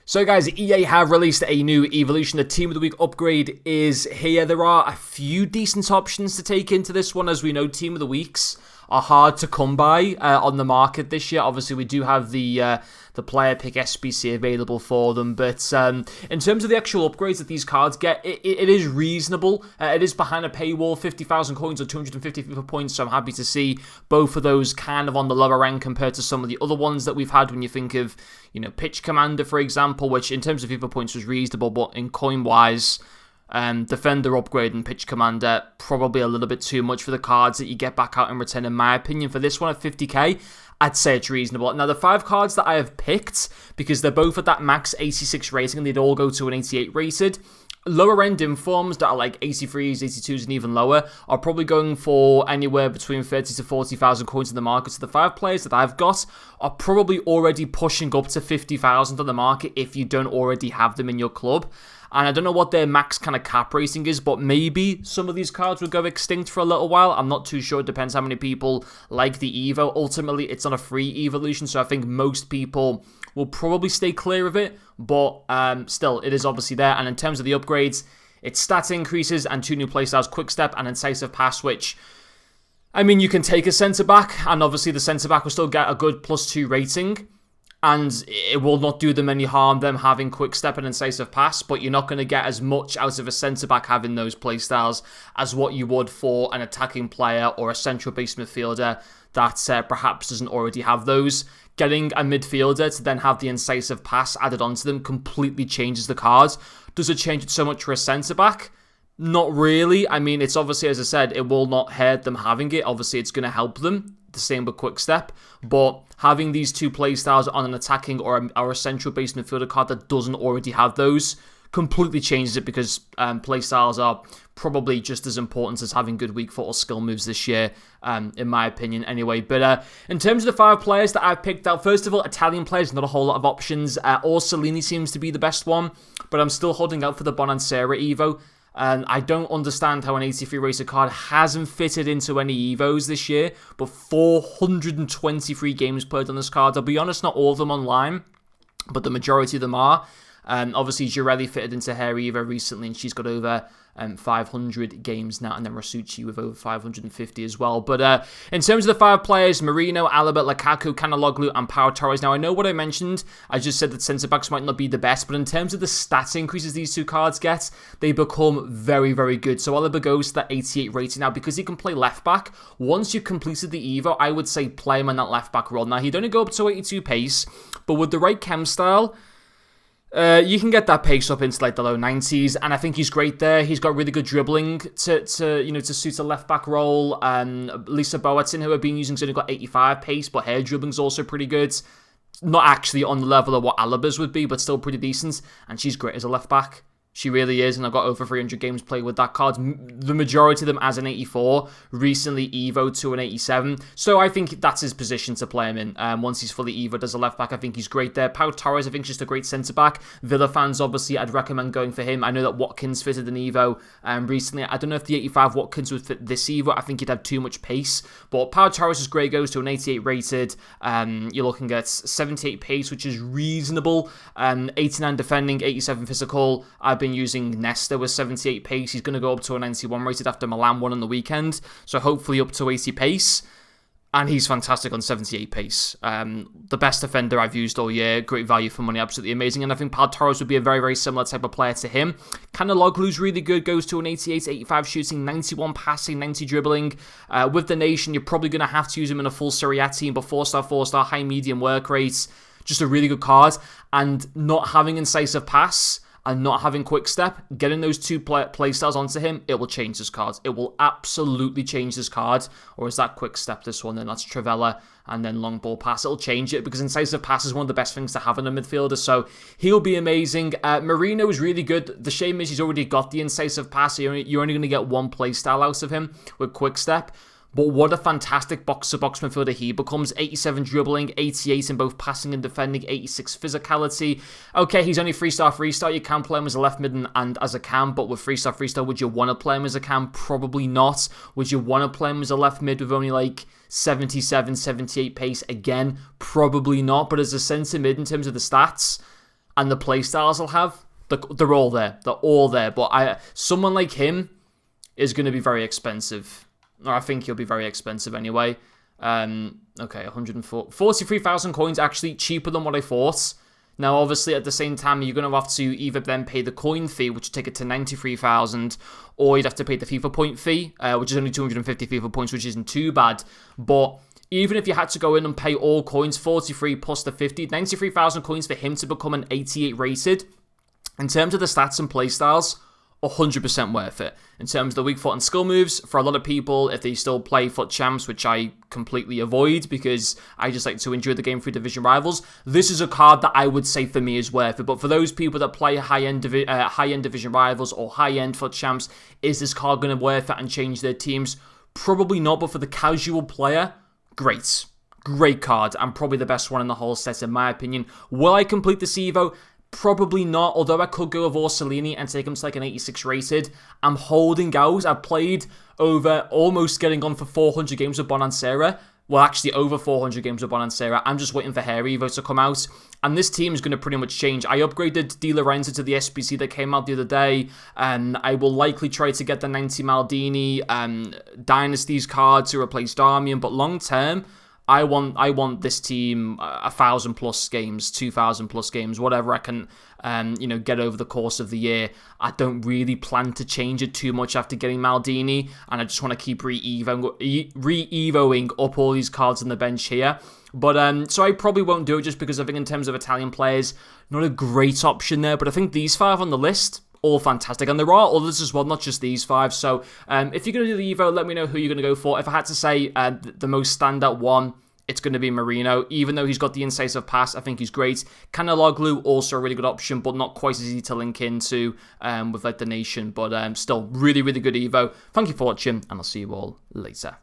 So guys, EA have released a new evolution. The Team of the Week upgrade is here. There are a few decent options to take into this one. As we know, Team of the Weeks are hard to come by on the market this year. Obviously, we do have the player pick SBC available for them. But in terms of the actual upgrades that these cards get, it is reasonable. It is behind a paywall, 50,000 coins or 250 FIFA points. So I'm happy to see both of those kind of on the lower end compared to some of the other ones that we've had when you think of, Pitch Commander, for example, which in terms of FIFA points was reasonable, but in coin-wise, Defender upgrade and Pitch Commander, probably a little bit too much for the cards that you get back out in return, in my opinion. For this one at 50k, I'd say it's reasonable. Now, the 5 cards that I have picked, because they're both at that max 86 rating, and they'd all go to an 88 rated, lower end informs that are like 83s, 82s, and even lower are probably going for anywhere between 30 to 40,000 coins in the market. So the 5 players that I've got are probably already pushing up to 50,000 on the market if you don't already have them in your club. And I don't know what their max kind of cap rating is, but maybe some of these cards will go extinct for a little while. I'm not too sure. It depends how many people like the Evo. Ultimately, it's not a free evolution, so I think most people will probably stay clear of it. But still, it is obviously there. And in terms of the upgrades, it's stats increases and 2 new playstyles, Quick Step and Incisive Pass, which, I mean, you can take a centre-back, and obviously the centre-back will still get a good +2 rating. And it will not do them any harm, them having Quick Step and Incisive Pass, but you're not going to get as much out of a centre-back having those playstyles as what you would for an attacking player or a central-based midfielder that perhaps doesn't already have those. Getting a midfielder to then have the Incisive Pass added onto them completely changes the cards. Does it change it so much for a centre-back? Not really. I mean, it's obviously, as I said, it will not hurt them having it. Obviously, it's going to help them. The same with Quick Step, but having these 2 playstyles on an attacking or a central-based midfielder card that doesn't already have those completely changes it, because playstyles are probably just as important as having good weak foot or skill moves this year, in my opinion anyway. But in terms of the 5 players that I've picked out, first of all, Italian players, not a whole lot of options. Orsolini seems to be the best one, but I'm still holding out for the Bonansera Evo. And I don't understand how an 83 racer card hasn't fitted into any Evos this year, but 423 games played on this card. I'll be honest, not all of them online, but the majority of them are. Obviously, Girelli fitted into her Evo recently, and she's got over 500 games now, and then Rasucci with over 550 as well. But in terms of the 5 players, Marino, Alaba, Lukaku, Canaloglu, and Pau Torres. Now, I know what I mentioned. I just said that centre-backs might not be the best, but in terms of the stats increases these 2 cards get, they become very, very good. So Alaba goes to that 88 rating now because he can play left-back. Once you've completed the Evo, I would say play him on that left-back role. Now, he'd only go up to 82 pace, but with the right chem style, you can get that pace up into like the low 90s, and I think he's great there. He's got really good dribbling to suit a left back role. Lisa Boateng, who I've been using, has only got 85 pace, but her dribbling's also pretty good. Not actually on the level of what Alaba's would be, but still pretty decent. And she's great as a left back. She really is, and I've got over 300 games played with that card. The majority of them as an 84, recently Evo to an 87. So I think that's his position to play him in. Once he's fully Evo'd as a left-back, I think he's great there. Pau Torres, I think, is just a great centre-back. Villa fans, obviously, I'd recommend going for him. I know that Watkins fitted an Evo recently. I don't know if the 85 Watkins would fit this Evo. I think he'd have too much pace. But Pau Torres is great, goes to an 88 rated. You're looking at 78 pace, which is reasonable. 89 defending, 87 physical. I've been using Nesta with 78 pace. He's going to go up to a 91 rated after Milan won on the weekend. So hopefully up to 80 pace. And he's fantastic on 78 pace. The best defender I've used all year. Great value for money. Absolutely amazing. And I think Pau Torres would be a very, very similar type of player to him. Canaloglu's really good. Goes to an 88, 85 shooting, 91 passing, 90 dribbling. With the Nation, you're probably going to have to use him in a full Serie A team, but 4-star, 4-star, high, medium work rates. Just a really good card. And not having Incisive Pass and not having Quick Step, getting those 2 playstyles onto him, it will change this card. It will absolutely change this card. Or is that Quick Step this one? Then that's Trivella and then long ball pass. It'll change it because Incisive Pass is one of the best things to have in a midfielder. So he'll be amazing. Marino is really good. The shame is he's already got the Incisive Pass. So you're only going to get 1 playstyle out of him with Quick Step. But what a fantastic box-to-box midfielder he becomes. 87 dribbling, 88 in both passing and defending, 86 physicality. Okay, he's only 3-star, 3-star. You can play him as a left mid and as a cam, but with 3-star, 3-star, would you want to play him as a cam? Probably not. Would you want to play him as a left mid with only like 77, 78 pace? Again, probably not. But as a centre mid in terms of the stats, and the playstyles he'll have, they're all there. They're all there. But someone like him is going to be very expensive. Or I think he'll be very expensive anyway. Okay, 43,000 coins, actually cheaper than what I thought. Now, obviously, at the same time, you're going to have to either then pay the coin fee, which would take it to 93,000, or you'd have to pay the FIFA point fee, which is only 250 FIFA points, which isn't too bad. But even if you had to go in and pay all coins, 43 plus the 50, 93,000 coins for him to become an 88 rated, in terms of the stats and playstyles, 100% worth it. In terms of the weak foot and skill moves, for a lot of people, if they still play FUT Champs, which I completely avoid because I just like to enjoy the game through Division Rivals, this is a card that I would say for me is worth it. But for those people that play high-end Division Rivals or high-end FUT Champs, is this card going to be worth it and change their teams? Probably not, but for the casual player, great. Great card, and probably the best one in the whole set in my opinion. Will I complete this Evo? Probably not, although I could go with Orsolini and take him to like an 86 rated. I'm holding out. I've played over almost getting on for 400 games with Bonansera. Well, actually over 400 games with Bonansera. I'm just waiting for Hair Evo to come out. And this team is going to pretty much change. I upgraded Di Lorenzo to the SBC that came out the other day. And I will likely try to get the 90 Maldini Dynasties card to replace Darmian. But long term, I want this team 1,000 plus games, 2,000 plus games, whatever I can, get over the course of the year. I don't really plan to change it too much after getting Maldini, and I just want to keep re-evoing up all these cards on the bench here. But so I probably won't do it just because I think in terms of Italian players, not a great option there. But I think these 5 on the list, all fantastic. And there are others as well, not just these 5. So if you're going to do the Evo, let me know who you're going to go for. If I had to say the most standout one, it's going to be Marino. Even though he's got the incisive pass, I think he's great. Kanaloglu, also a really good option, but not quite as easy to link into with like the nation. But still, really, really good Evo. Thank you for watching, and I'll see you all later.